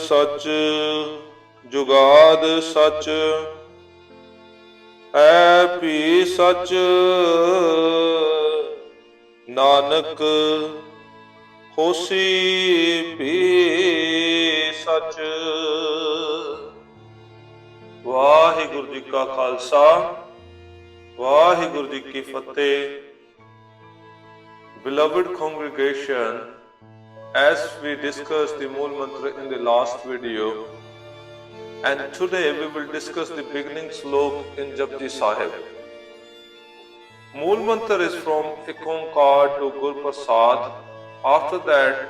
सच जुगाद सच है भी सच नानक होसी भी सच। वाहिगुरु जी का खालसा वाहिगुरु जी की फतेह। Beloved congregation, as we discussed the Mool mantra in the last video, and today we will discuss the beginning slok in Japji Sahib. Mool mantra is from Ek Onkar to Gur Prasad. After that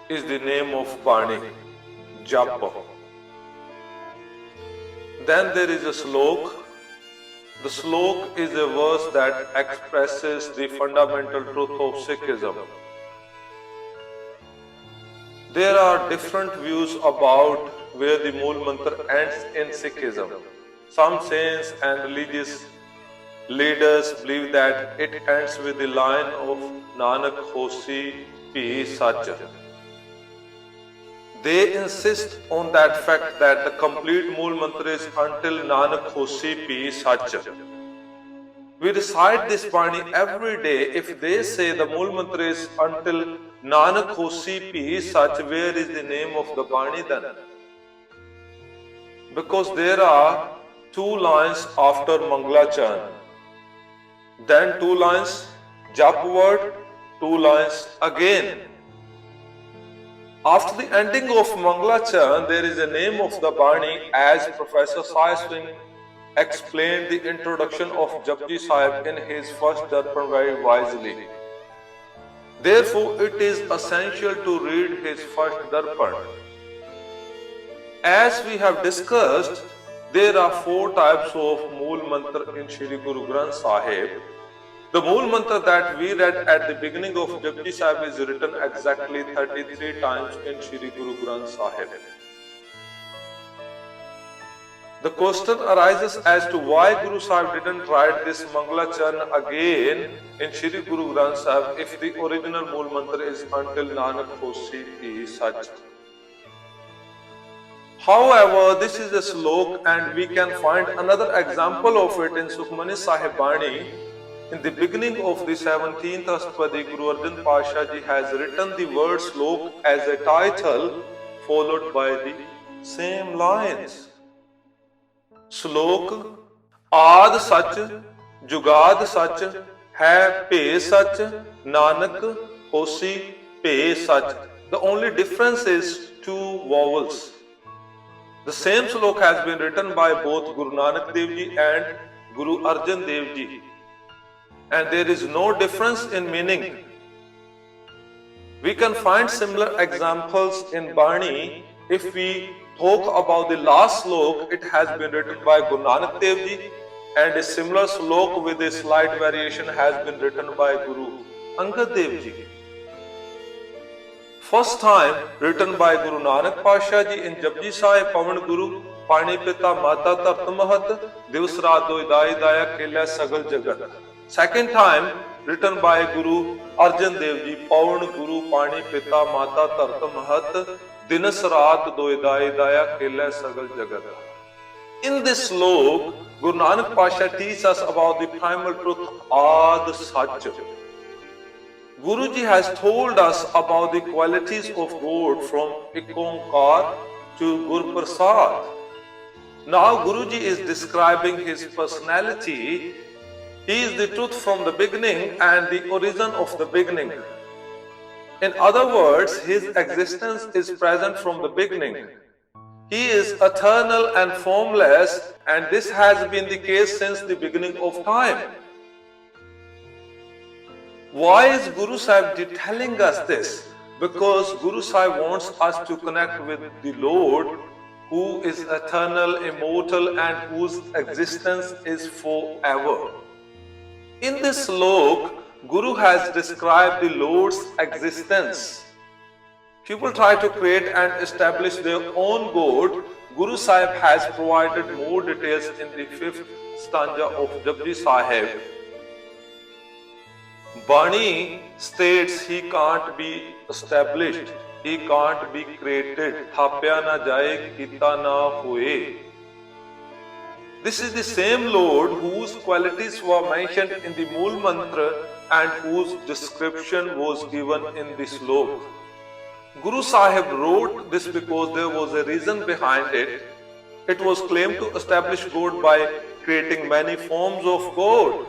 is the name of Bani, Jap. Then there is a slok. The slok is a verse that expresses the fundamental truth of Sikhism. There are different views about where the Mool mantra ends in Sikhism. Some saints and religious leaders believe that it ends with the line of Nanak hosi bhi sach. They insist on that fact that the complete Mool mantra is until Nanak hosi bhi sach. We recite this Bani every day. If they say the Mool mantra is until Nanak hosi bhi sach, where is the name of the Bani then? Because there are two lines after Mangalachan, then two lines Jap word, two lines again. After the ending of Mangalachan, there is a name of the Bani, as Professor Sai Singh explained the introduction of Japji Sahib in his first darpan very wisely. Therefore, it is essential to read his first darpan. As we have discussed, there are four types of Mool mantra in Shri Guru Granth Sahib. The Mool mantra that we read at the beginning of Japji Sahib is written exactly 33 times in Shri Guru Granth Sahib. The question arises as to why Guru Sahib didn't write this Mangalachan again in Shri Guru Granth Sahib if the original Mool mantra is until Nanak hosi bhi sach. However, this is a slok and we can find another example of it in Sukhmani Sahib Bani. In the beginning of the 17th Astapadi, Guru Arjan Pasha Ji has written the word slok as a title followed by the same lines. Slok Aad Sach Jugad Sach Hai Bhe Sach Nanak Hosi Bhe Sach. The only difference is two vowels. The same slok has been written by both Guru Nanak Dev Ji and Guru Arjan Dev Ji, and there is no difference in meaning. We can find similar examples in Bani. If we talk about the last slok, it has been written by Guru Nanak Dev Ji, and a similar slok with a slight variation has been written by Guru Angad Dev Ji. First time written by Guru Nanak Pasha Ji in Japji Sahib Pavan Guru Pani Pita Mata Tart Mahat Divs Raat Doi Dai Daya Kela Sagal Jagat. Second time written by Guru Arjan Dev Ji Pavan Guru Pani Pita Mata Tart Mahat Dinas Raat Doi Dai Daya Kela Sagal Jagat. In this slok, Guru Nanak Pasha teaches us about the primal truth Aad Sach. Guruji has told us about the qualities of God from Ek Onkar to Gur Prasad. Now Guruji is describing his personality. He is the truth from the beginning and the origin of the beginning. In other words, his existence is present from the beginning. He is eternal and formless, and this has been the case since the beginning of time. Why is Guru Sahib telling us this? Because Guru Sahib wants us to connect with the Lord, who is eternal, immortal, and whose existence is forever. In this slok, Guru has described the Lord's existence. People try to create and establish their own God. Guru Sahib has provided more details in the 5th stanza of Japji Sahib. Bani states he can't be established. He can't be created. Thapya na jaye, kita na hoye. This is the same Lord whose qualities were mentioned in the Mool mantra and whose description was given in this slok. Guru Sahib wrote this because there was a reason behind it. It was claimed to establish God by creating many forms of God.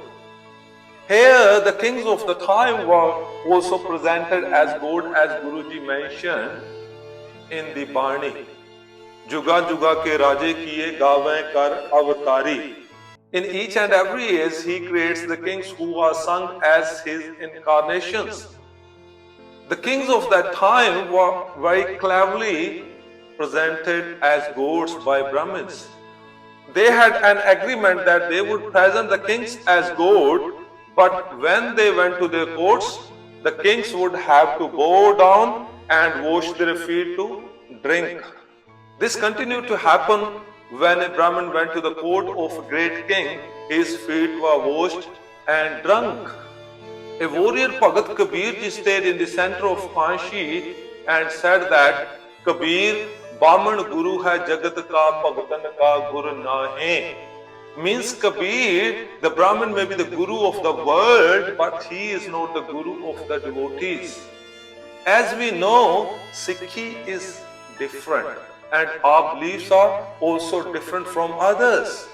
Here, the kings of the time were also presented as God, as Guruji mentioned in the Bani. Juga juga ke raje kiye gawe kar avatari. In each and every age, he creates the kings who are sung as his incarnations. The kings of that time were very cleverly presented as gods by Brahmins. They had an agreement that they would present the kings as God, but when they went to their courts, the kings would have to bow down and wash their feet to drink. This continued to happen when a Brahmin went to the court of a great king. His feet were washed and drunk. A warrior Bhagat Kabir ji stayed in the center of Kanshi and said that Kabir, Baman Guru hai jagat ka bhagatan ka gur nahe. Means Kabir, the Brahmin may be the Guru of the world, but he is not the Guru of the devotees. As we know, Sikhi is different and our beliefs are also different from others.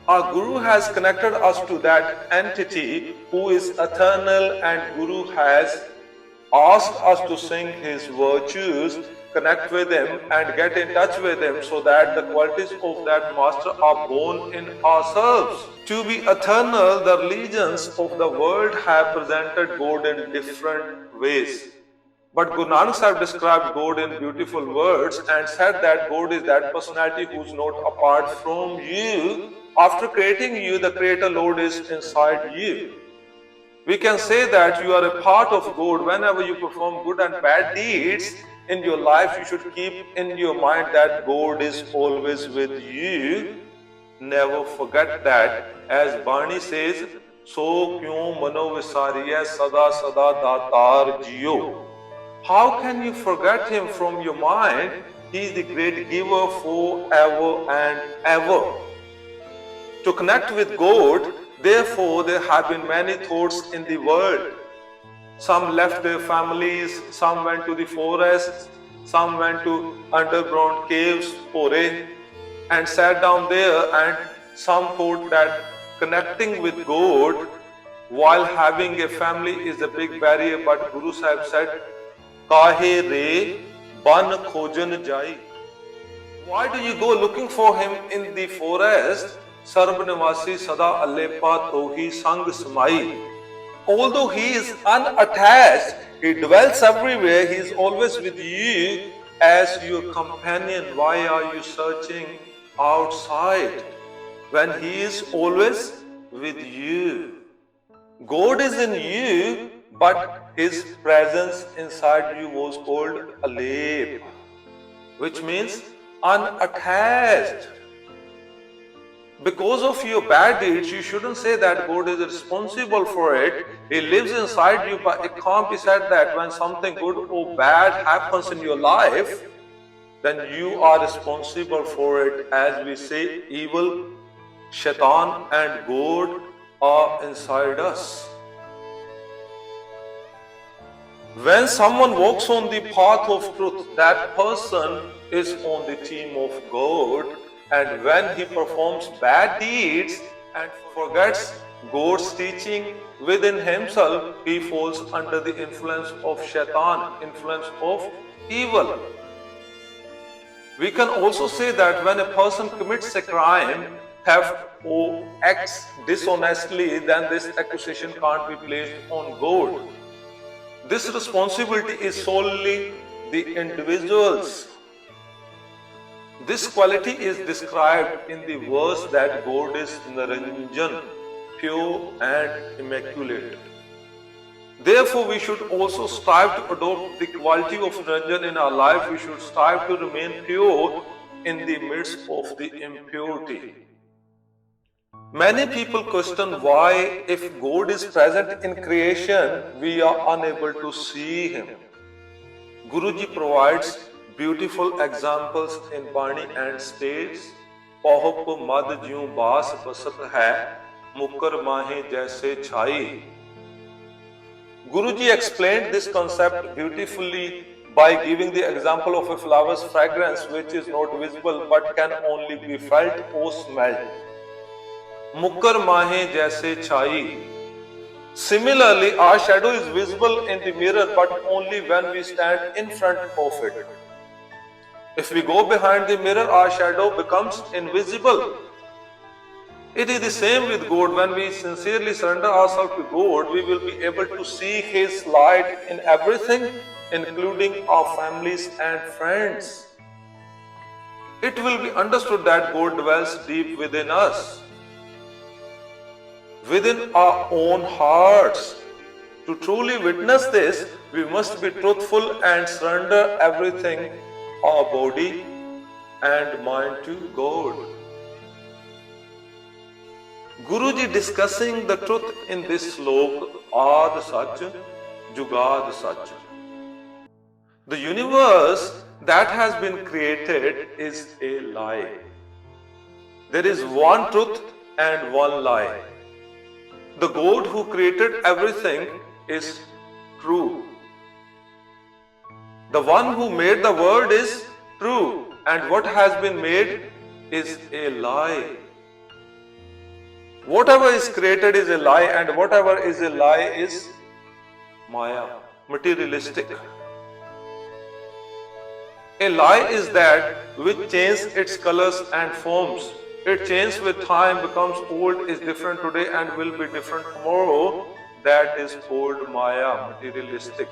Our Guru has connected us to that entity who is eternal, and Guru has asked us to sing his virtues, connect with him and get in touch with him so that the qualities of that master are born in ourselves. To be eternal, the religions of the world have presented God in different ways. But Guru Nanak Sahib described God in beautiful words and said that God is that personality who is not apart from you. After creating you, the Creator Lord is inside you. We can say that you are a part of God. Whenever you perform good and bad deeds in your life, you should keep in your mind that God is always with you. Never forget that. As Bani says, So kyun mano visariya sada sada datar jiyo. How can you forget him from your mind? He is the great giver forever and ever. To connect with God, therefore, there have been many thoughts in the world. Some left their families, some went to the forests, some went to underground caves, and sat down there, and some thought that connecting with God while having a family is a big barrier, but Guru Sahib said, Kahe re ban khojan jai. Why do you go looking for him in the forest? Sarb Nivasi Sada Alepa Tohi Sang Samai. Although he is unattached, he dwells everywhere, he is always with you as your companion. Why are you searching outside when he is always with you? God is in you, but his presence inside you was called Alep, which means unattached. Because of your bad deeds, you shouldn't say that God is responsible for it. He lives inside you, but it can't be said that when something good or bad happens in your life, then you are responsible for it. As we say, evil, Shaitan and God are inside us. When someone walks on the path of truth, that person is on the team of God. And when he performs bad deeds and forgets God's teaching within himself, he falls under the influence of Shaitan, influence of evil. We can also say that when a person commits a crime, theft, or acts dishonestly, then this accusation can't be placed on God. This responsibility is solely the individual's. This quality is described in the verse that God is Naranjan, pure and immaculate. Therefore, we should also strive to adopt the quality of Naranjan in our life. We should strive to remain pure in the midst of the impurity. Many people question why, if God is present in creation, we are unable to see him. Guruji provides beautiful examples in Bani and states, Pahup mad jyun baas basat hai, mukkar mahe jaise chhai. Guruji explained this concept beautifully by giving the example of a flower's fragrance which is not visible but can only be felt or smelled. Mukkar mahe jaise chhai. Similarly, our shadow is visible in the mirror but only when we stand in front of it. If we go behind the mirror, our shadow becomes invisible. It is the same with God. When we sincerely surrender ourselves to God, we will be able to see His light in everything, including our families and friends. It will be understood that God dwells deep within us, within our own hearts. To truly witness this, we must be truthful and surrender everything, our body and mind, to God. Guruji discussing the truth in this slok, Aad Sach, Jugad Sach. The universe that has been created is a lie. There is one truth and one lie. The God who created everything is true. The one who made the world is true, and what has been made is a lie. Whatever is created is a lie, and whatever is a lie is Maya, materialistic. A lie is that which changes its colors and forms. It changes with time, becomes old, is different today and will be different tomorrow. That is called Maya, materialistic.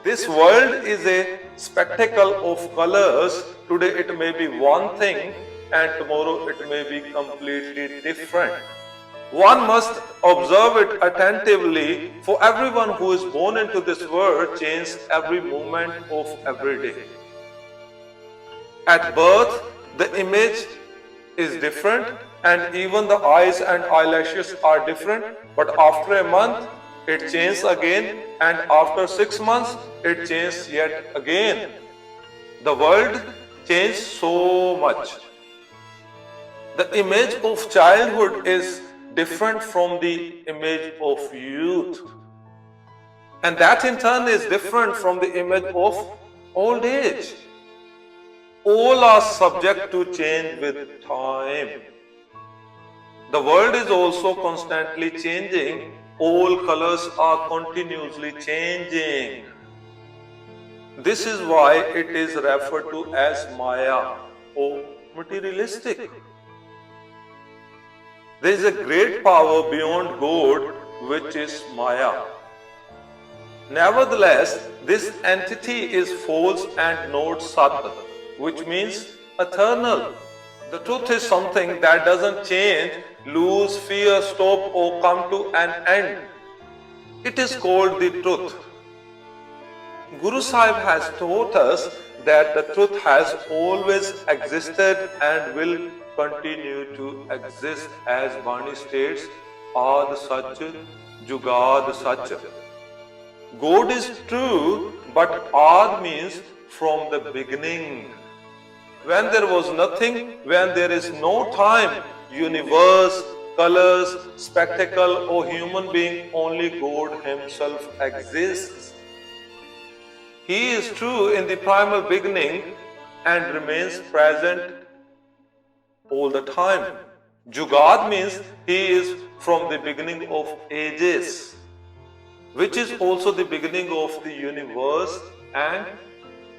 This world is a spectacle of colors. Today it may be one thing and tomorrow it may be completely different. One must observe it attentively, for everyone who is born into this world changes every moment of every day. At birth, the image is different and even the eyes and eyelashes are different, but after a month, it changes again, and after 6 months, it changes yet again. The world changes so much. The image of childhood is different from the image of youth. And that in turn is different from the image of old age. All are subject to change with time. The world is also constantly changing. All colors are continuously changing. This is why it is referred to as Maya or materialistic. There is a great power beyond God, which is Maya. Nevertheless, this entity is false and not Sat, which means eternal. The truth is something that doesn't change, lose, fear, stop, or come to an end. It is called the truth. Guru Sahib has taught us that the truth has always existed and will continue to exist, as Bani states, Aad Sach, Jugad Sach. God is true, but Aad means from the beginning. When there was nothing, when there is no time, universe, colors, spectacle, or human being, only God Himself exists. He is true in the primal beginning and remains present all the time. Jugad means He is from the beginning of ages, which is also the beginning of the universe and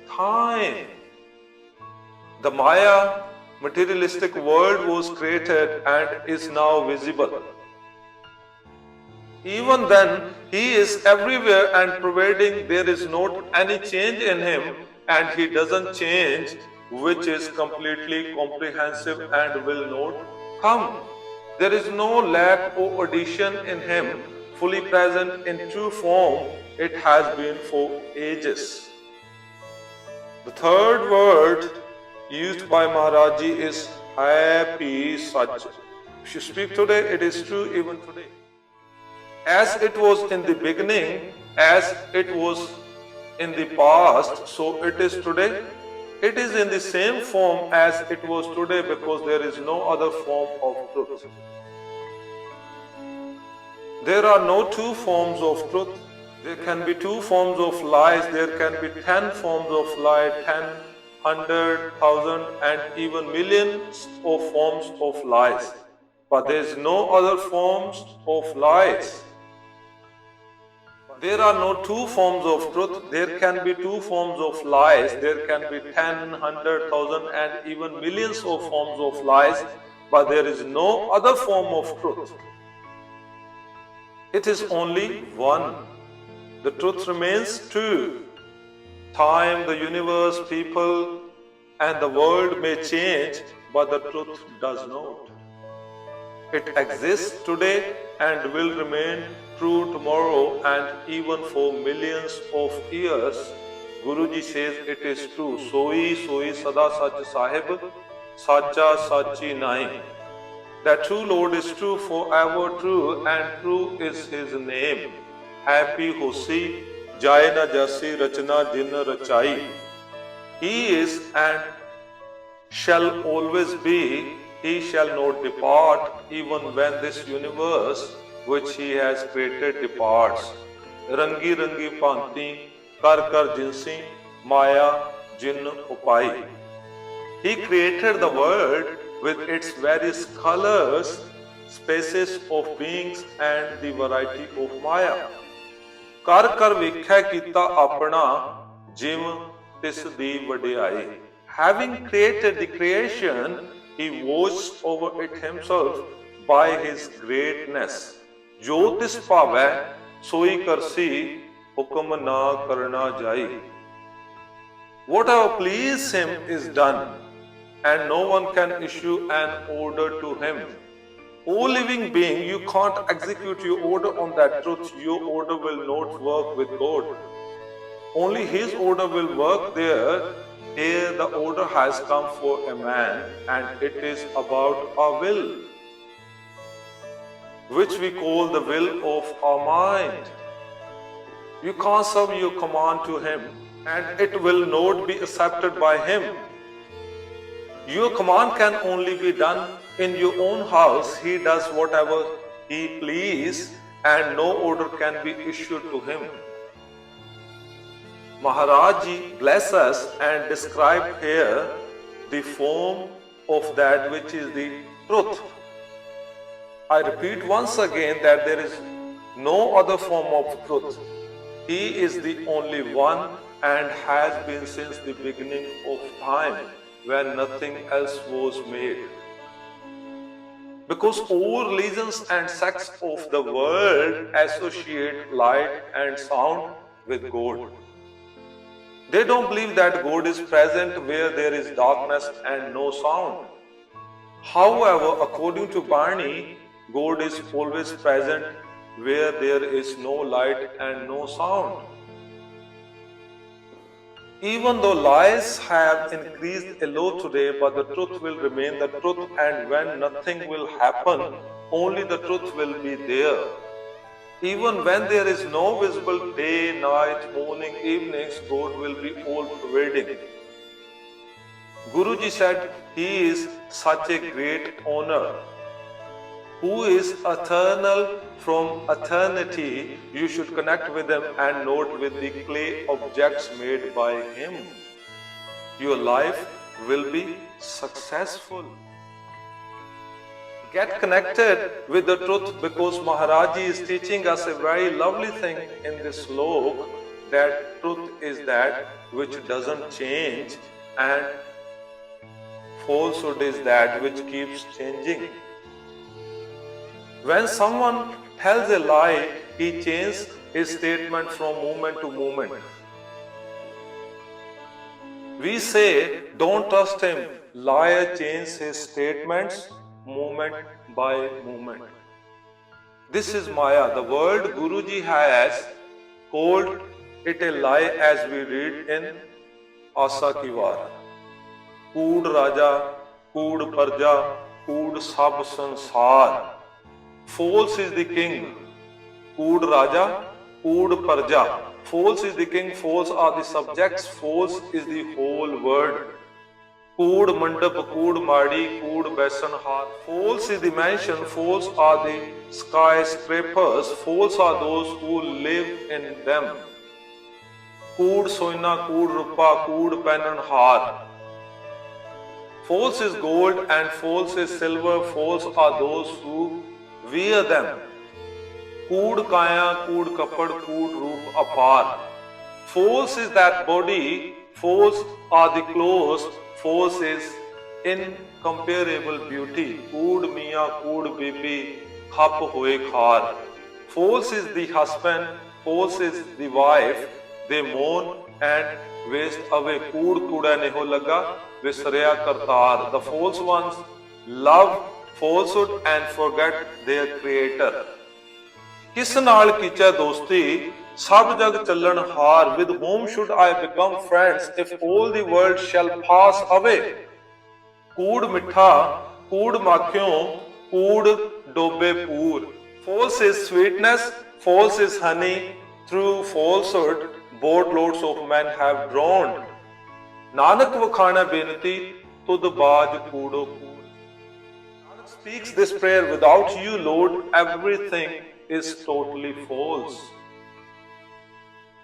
time. The Maya, materialistic world was created and is now visible. Even then, He is everywhere and pervading. There is not any change in Him, and He doesn't change, which is completely comprehensive and will not come. There is no lack or addition in Him, fully present in true form. It has been for ages. The third word used by Maharaji is happy sach. If you speak today, it is true even today. As it was in the beginning, as it was in the past, so it is today. It is in the same form as it was today because there is no other form of truth. There are no two forms of truth. There can be two forms of lies. There can be 10 forms of lie, 10, 100, 1,000 and even millions of forms of lies. But there is no other forms of lies. There are no two forms of truth. There can be two forms of lies. There can be 10, 100, 1,000 and even millions of forms of lies. But there is no other form of truth. It is only one. The truth remains true. Time, the universe, people and the world may change, but the truth does not. It exists today and will remain true tomorrow and even for millions of years. Guruji says it is true. Soi soi sada sach sahib, sacha sachi nahi. That true Lord is true, forever true, and true is His name. Happy hosi, jai na jasi rachna jin rachai. He is and shall always be. He shall not depart, even when this universe which He has created departs. Rangi rangi panti, kar kar jinsi, maya jin upai. He created the world with its various colors, spaces of beings and the variety of maya. Kar kar vikhya kita apna, jim tis di vadiyai. Having created the creation, He watched over it Himself by His greatness. Jo tis pavai, soi karsi, hukum na karna jai. Whatever pleases Him is done, and no one can issue an order to Him. O living being, you can't execute your order on that truth. Your order will not work with God. Only His order will work there. Here the order has come for a man, and it is about a will, which we call the will of our mind. You can't serve your command to Him, and it will not be accepted by Him. Your command can only be done in your own house. He does whatever He pleases, and no order can be issued to Him. Maharaj Ji bless us and describe here the form of that which is the truth. I repeat once again that there is no other form of truth. He is the only one and has been since the beginning of time, when nothing else was made. Because all religions and sects of the world associate light and sound with God. They don't believe that God is present where there is darkness and no sound. However, according to Gurbani, God is always present where there is no light and no sound. Even though lies have increased a lot today, but the truth will remain the truth, and when nothing will happen, only the truth will be there. Even when there is no visible day, night, morning, evenings, God will be all-pervading. Guruji said, He is such a great honor. Who is eternal from eternity, you should connect with Him and not with the clay objects made by Him. Your life will be successful. Get connected with the truth, because Maharaji is teaching us a very lovely thing in this slok, that truth is that which doesn't change and falsehood is that which keeps changing. When someone tells a lie, he changes his statement from moment to moment. We say, don't trust him. Liar changes his statements moment by moment. This is Maya. The word Guruji has called it a lie, as we read in Asa Ki War. Kood Raja, Kood Parja, Kood Sab Sansar. False is the king. Kood Raja, Kood Parja. False is the king, false are the subjects, false is the whole word. Kood mandap, kood madi, kood besan har. False is the mansion, false are the skyscrapers, false are those who live in them. Kood soina, kood rupa, kood penan har. False is gold and false is silver, false are those who wear them. Kood kaya, kood kapad, kood roop apar. False is that body, false are the clothes, false is incomparable beauty. Kood miya, kood bibi, khap hoye khar. False is the husband, false is the wife, they mourn and waste away. Kood kuda neho laga, visarya kartar. The false ones love falsehood and forget their creator. किस नाल कीचा दोस्ती सब जग चलन हार. With whom should I become friends if all the world shall pass away? कूड़ मिठा कूड़ माखियों कूड़ डोबे पूर. False is sweetness, false is honey. Through falsehood boatloads of men have drowned. Nanak वखाना बेनती तुद बाज कूड़ो कूड़. Nanak speaks this prayer, without you Lord everything is totally false.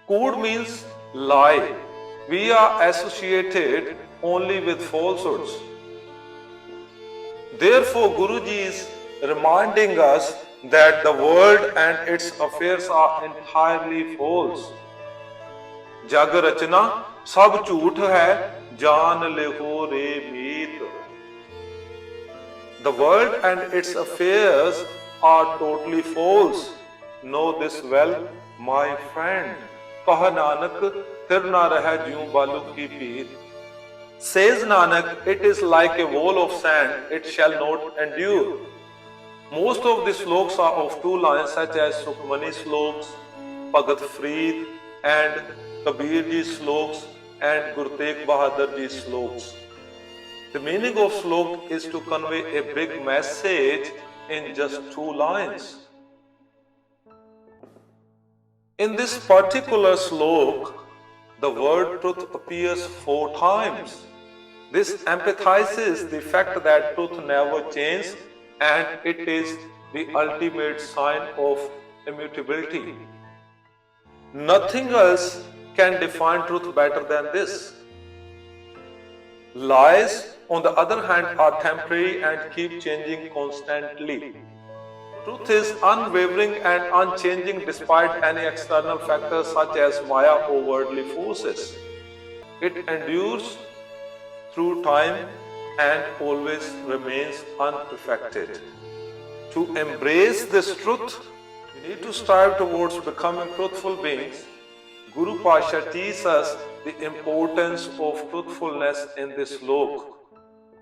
Kood means lie. We are associated only with falsehoods. Therefore, Guruji is reminding us that the world and its affairs are entirely false. जग रचना सब झूठ है, जान लेहो रे मीत. The world and its affairs are totally false. Know this well, my friend. कहा नानक तिर ना रह ज्यों बालू की पीत. Says Nanak, it is like a wall of sand, it shall not endure. Most of the sloks are of two lines, such as Sukhmani sloks, Bhagat Freed and Kabir ji sloks and Guru Tegh Bahadur ji sloks. The meaning of slok is to convey a big message in just two lines. In this particular slok, the word truth appears 4 times. This emphasizes the fact that truth never changes and it is the ultimate sign of immutability. Nothing else can define truth better than this. Lies, on the other hand, are temporary and keep changing constantly. Truth is unwavering and unchanging despite any external factors such as Maya or worldly forces. It endures through time and always remains unperfected. To embrace this truth, we need to strive towards becoming truthful beings. Guru Pasha teaches us the importance of truthfulness in this slok.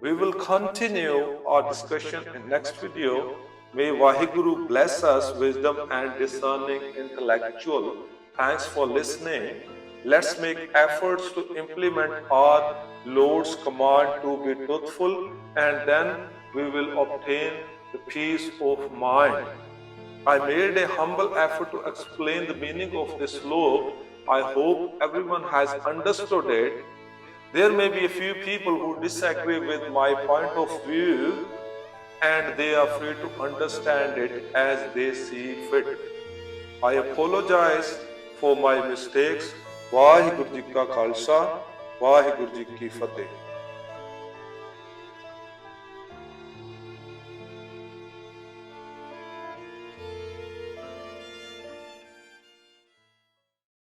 We will continue our discussion in next video. May Vaheguru bless us wisdom and discerning intellectual. Thanks for listening. Let's make efforts to implement our Lord's command to be truthful, and then we will obtain the peace of mind. I made a humble effort to explain the meaning of this slok. I hope everyone has understood it. There may be a few people who disagree with my point of view, and they are free to understand it as they see fit. I apologize for my mistakes. Vaheguru Ji Ka Khalsa, Vaheguru Ji Ki Fateh.